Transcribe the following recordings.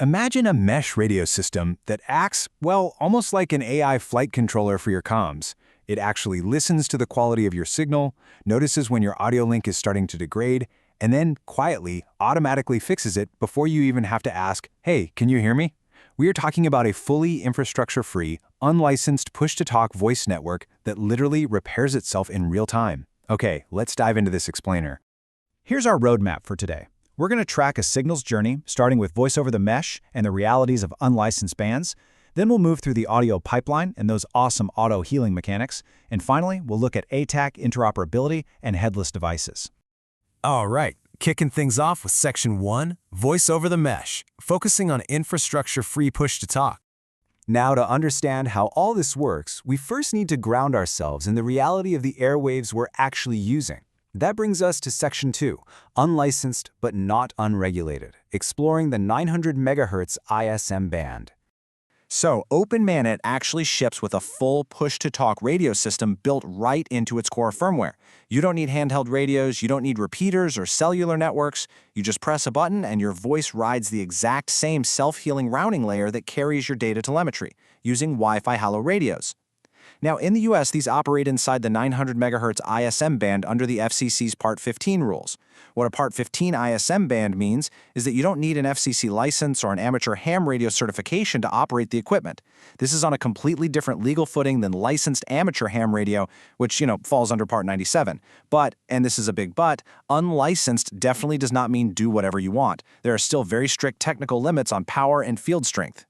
Imagine a mesh radio system that acts, well, almost like an AI flight controller for your comms. It actually listens to the quality of your signal, notices when your audio link is starting to degrade, and then quietly, automatically fixes it before you even have to ask, "Hey, can you hear me?" We are talking about a fully infrastructure-free, unlicensed push-to-talk voice network that literally repairs itself in real time. Okay, let's dive into this explainer. Here's our roadmap for today. We're going to track a signal's journey, starting with voice over the mesh and the realities of unlicensed bands. Then we'll move through the audio pipeline and those awesome auto-healing mechanics. And finally, we'll look at ATAK interoperability and headless devices. All right, kicking things off with Section 1, Voice over the Mesh, focusing on infrastructure-free push-to-talk. Now, to understand how all this works, we first need to ground ourselves in the reality of the airwaves we're actually using. That brings us to Section 2, Unlicensed but not unregulated, exploring the 900 MHz ISM band. So, OpenMANET actually ships with a full push-to-talk radio system built right into its core firmware. You don't need handheld radios, you don't need repeaters or cellular networks. You just press a button and your voice rides the exact same self-healing routing layer that carries your data telemetry, using Wi-Fi Halo radios. Now, in the US, these operate inside the 900 MHz ISM band under the FCC's Part 15 rules. What a Part 15 ISM band means is that you don't need an FCC license or an amateur ham radio certification to operate the equipment. This is on a completely different legal footing than licensed amateur ham radio, which, falls under Part 97. But, and this is a big but, unlicensed definitely does not mean do whatever you want. There are still very strict technical limits on power and field strength.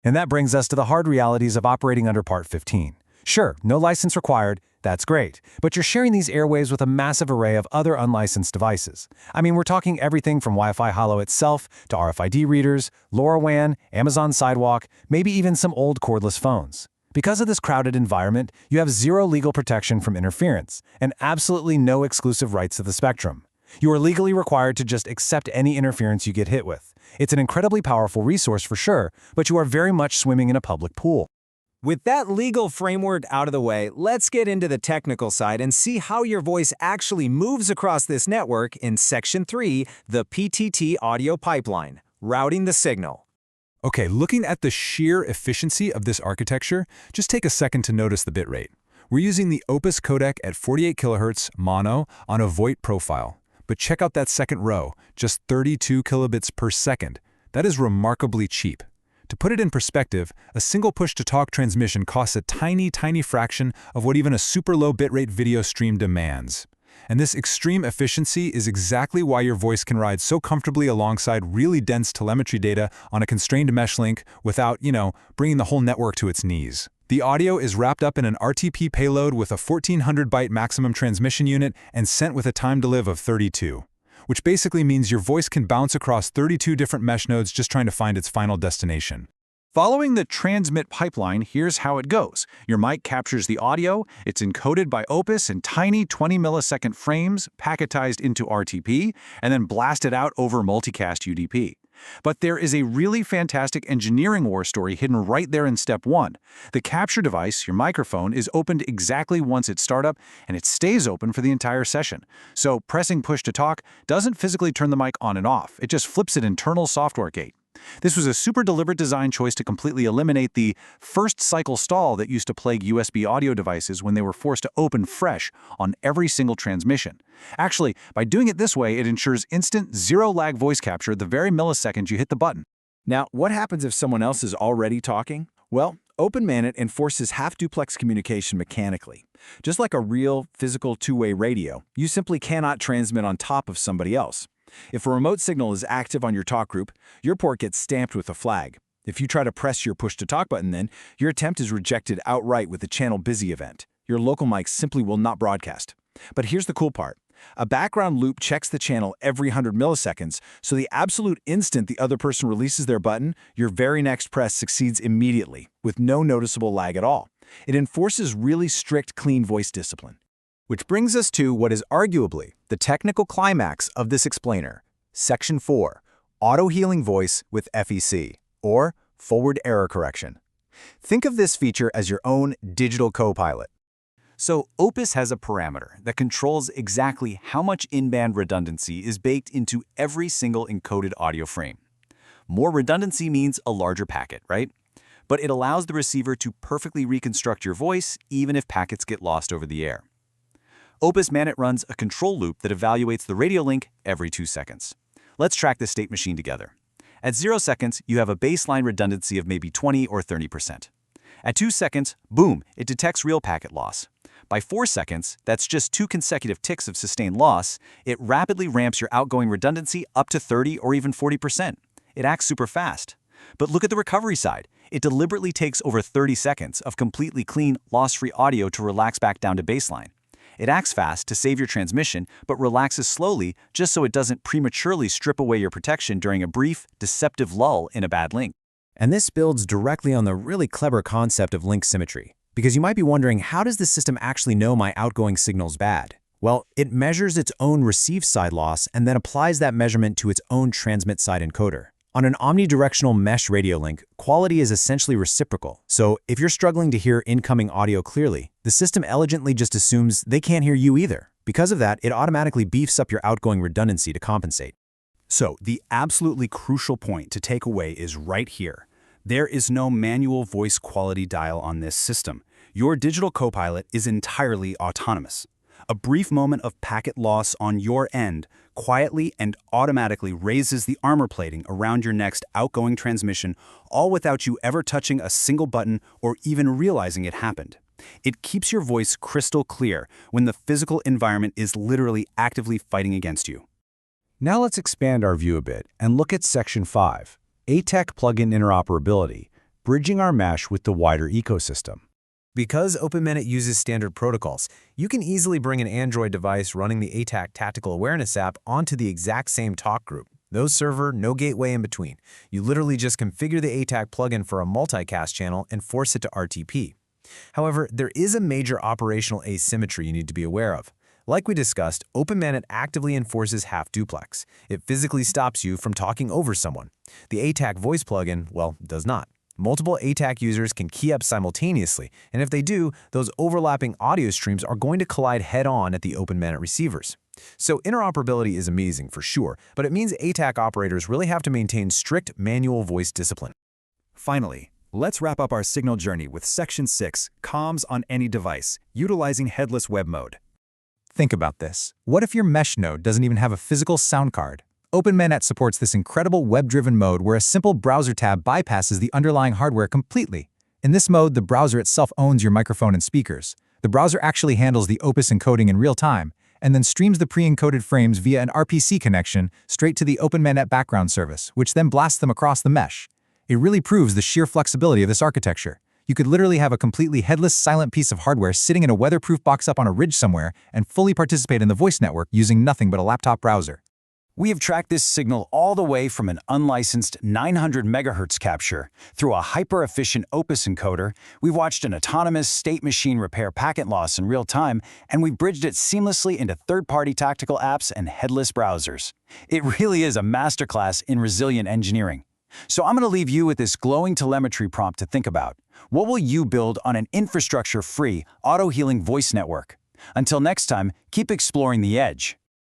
And that brings us to the hard realities of operating under Part 15. Sure, no license required, that's great, but you're sharing these airwaves with a massive array of other unlicensed devices. I mean, we're talking everything from Wi-Fi Halo itself to RFID readers, LoRaWAN, Amazon Sidewalk, maybe even some old cordless phones. Because of this crowded environment, you have zero legal protection from interference and absolutely no exclusive rights to the spectrum. You are legally required to just accept any interference you get hit with. It's an incredibly powerful resource for sure, but you are very much swimming in a public pool. With that legal framework out of the way, let's get into the technical side and see how your voice actually moves across this network in Section 3, the PTT audio pipeline, routing the signal. Okay, looking at the sheer efficiency of this architecture, just take a second to notice the bitrate. We're using the Opus codec at 48 kHz mono on a VoIP profile. But check out that second row, just 32 kilobits per second. That is remarkably cheap. To put it in perspective, a single push-to-talk transmission costs a tiny, tiny fraction of what even a super low bitrate video stream demands. And this extreme efficiency is exactly why your voice can ride so comfortably alongside really dense telemetry data on a constrained mesh link without, bringing the whole network to its knees. The audio is wrapped up in an RTP payload with a 1400 byte maximum transmission unit and sent with a time to live of 32. Which basically means your voice can bounce across 32 different mesh nodes just trying to find its final destination. Following the transmit pipeline, here's how it goes. Your mic captures the audio, it's encoded by Opus in tiny 20 millisecond frames, packetized into RTP, and then blasted out over multicast UDP. But there is a really fantastic engineering war story hidden right there in step 1. The capture device, your microphone, is opened exactly once at startup, and it stays open for the entire session. So pressing push to talk doesn't physically turn the mic on and off. It just flips an internal software gate. This was a super deliberate design choice to completely eliminate the first cycle stall that used to plague USB audio devices when they were forced to open fresh on every single transmission. Actually, by doing it this way, it ensures instant, zero-lag voice capture the very millisecond you hit the button. Now, what happens if someone else is already talking? Well, OpenMANET enforces half-duplex communication mechanically. Just like a real, physical two-way radio, you simply cannot transmit on top of somebody else. If a remote signal is active on your talk group, your port gets stamped with a flag. If you try to press your push-to-talk button then, your attempt is rejected outright with the channel busy event. Your local mic simply will not broadcast. But here's the cool part. A background loop checks the channel every 100 milliseconds, so the absolute instant the other person releases their button, your very next press succeeds immediately, with no noticeable lag at all. It enforces really strict clean voice discipline. Which brings us to what is arguably the technical climax of this explainer, Section 4, Auto-Healing Voice with FEC, or Forward Error Correction. Think of this feature as your own digital co-pilot. So Opus has a parameter that controls exactly how much in-band redundancy is baked into every single encoded audio frame. More redundancy means a larger packet, right? But it allows the receiver to perfectly reconstruct your voice even if packets get lost over the air. OpenMANET runs a control loop that evaluates the radio link every 2 seconds. Let's track this state machine together. At 0 seconds, you have a baseline redundancy of maybe 20 or 30%. At 2 seconds, boom, it detects real packet loss. By 4 seconds, that's just 2 consecutive ticks of sustained loss, it rapidly ramps your outgoing redundancy up to 30 or even 40%. It acts super fast. But look at the recovery side. It deliberately takes over 30 seconds of completely clean, loss-free audio to relax back down to baseline. It acts fast to save your transmission, but relaxes slowly just so it doesn't prematurely strip away your protection during a brief, deceptive lull in a bad link. And this builds directly on the really clever concept of link symmetry. Because you might be wondering, how does the system actually know my outgoing signal's bad? Well, it measures its own receive side loss and then applies that measurement to its own transmit side encoder. On an omnidirectional mesh radio link, quality is essentially reciprocal. So if you're struggling to hear incoming audio clearly, the system elegantly just assumes they can't hear you either. Because of that, it automatically beefs up your outgoing redundancy to compensate. So the absolutely crucial point to take away is right here. There is no manual voice quality dial on this system. Your digital copilot is entirely autonomous. A brief moment of packet loss on your end quietly and automatically raises the armor plating around your next outgoing transmission, all without you ever touching a single button or even realizing it happened. It keeps your voice crystal clear when the physical environment is literally actively fighting against you. Now let's expand our view a bit and look at Section 5, ATAK plugin interoperability, bridging our mesh with the wider ecosystem. Because OpenMANET uses standard protocols, you can easily bring an Android device running the ATAK Tactical Awareness app onto the exact same talk group. No server, no gateway in between. You literally just configure the ATAK plugin for a multicast channel and force it to RTP. However, there is a major operational asymmetry you need to be aware of. Like we discussed, OpenMANET actively enforces half-duplex. It physically stops you from talking over someone. The ATAK Voice plugin, well, does not. Multiple ATAK users can key up simultaneously, and if they do, those overlapping audio streams are going to collide head-on at the OpenMANET receivers. So interoperability is amazing for sure, but it means ATAK operators really have to maintain strict manual voice discipline. Finally, let's wrap up our signal journey with Section 6, Comms on any device, utilizing headless web mode. Think about this. What if your mesh node doesn't even have a physical sound card? OpenMANET supports this incredible web-driven mode where a simple browser tab bypasses the underlying hardware completely. In this mode, the browser itself owns your microphone and speakers. The browser actually handles the Opus encoding in real time, and then streams the pre-encoded frames via an RPC connection straight to the OpenMANET background service, which then blasts them across the mesh. It really proves the sheer flexibility of this architecture. You could literally have a completely headless, silent piece of hardware sitting in a weatherproof box up on a ridge somewhere and fully participate in the voice network using nothing but a laptop browser. We have tracked this signal all the way from an unlicensed 900 MHz capture through a hyper-efficient Opus encoder. We've watched an autonomous state machine repair packet loss in real time, and we've bridged it seamlessly into third-party tactical apps and headless browsers. It really is a masterclass in resilient engineering. So I'm going to leave you with this glowing telemetry prompt to think about. What will you build on an infrastructure-free, auto-healing voice network? Until next time, keep exploring the edge.